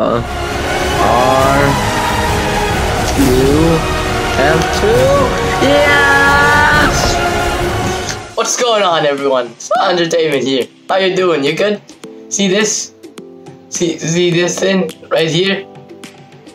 R U F2. Yes! What's going on, everyone? It's Entertainment here. How you doing? You good? See this? See this thing right here?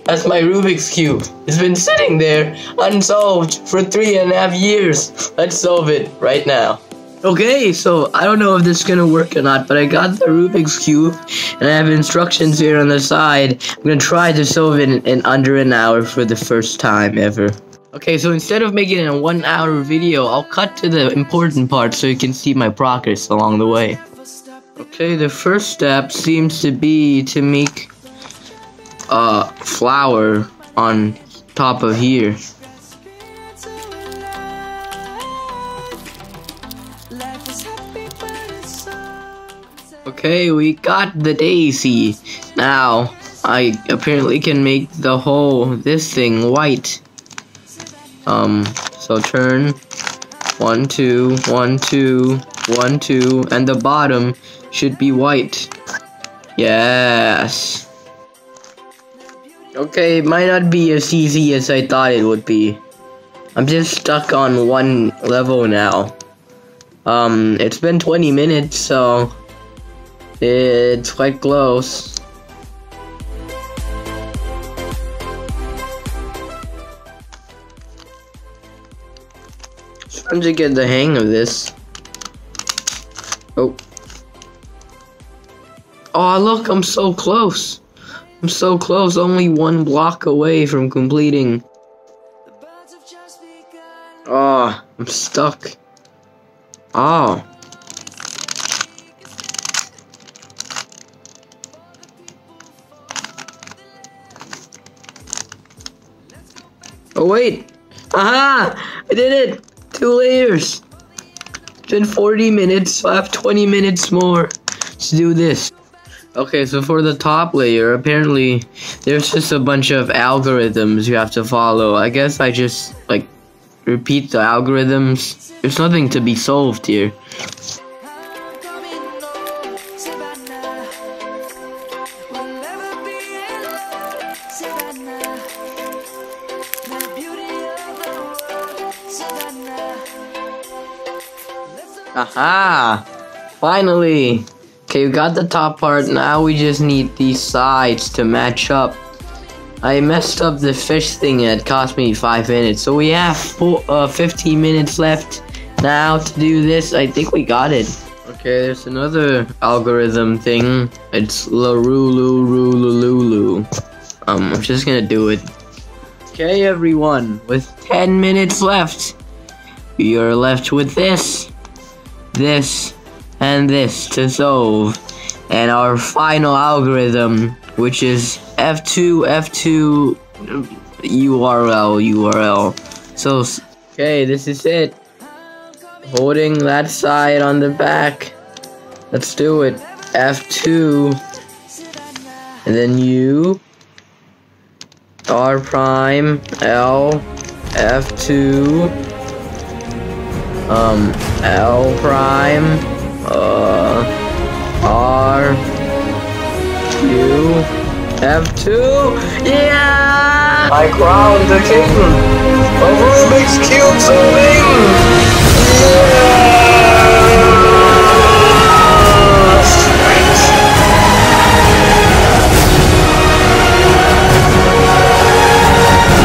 That's my Rubik's Cube. It's been sitting there unsolved for 3.5 years. Let's solve it right now. Okay, so I don't know if this is gonna work or not, but I got the Rubik's Cube and I have instructions here on the side. I'm gonna try to solve it in under an hour for the first time ever. Okay, so instead of making a 1-hour video, I'll cut to the important parts so you can see my progress along the way. Okay, the first step seems to be to make a flower on top of here. Okay, we got the daisy. Now, I apparently can make the this thing white. So turn 1, 2, 1, 2, 1, 2, and the bottom should be white. Yes. Okay, it might not be as easy as I thought it would be. I'm just stuck on one level now. It's been 20 minutes, so it's quite close. Trying to get the hang of this. Oh, look, I'm so close. I'm so close, only 1 block away from completing. Oh, I'm stuck. Oh. Oh wait! Aha! I did it! 2 layers! It's been 40 minutes, so I have 20 minutes more to do this. Okay, so for the top layer, apparently there's just a bunch of algorithms you have to follow. I guess I just, like, repeat the algorithms. There's nothing to be solved here. Aha! Finally! Okay, we got the top part, now we just need these sides to match up. I messed up the fish thing and it cost me 5 minutes, so we have 15 minutes left now to do this. I think we got it. Okay, there's another algorithm thing. It's Lulu. I'm just gonna do it. Okay, everyone, with 10 minutes left, we are left with this, and this to solve, and our final algorithm, which is F2 URL. So, okay, this is it. Holding that side on the back. Let's do it. F2, and then U, R prime, L, F2, L prime, R, Q, F2, yeah! I crowned the king of Rubik's Cube solving! Yeah!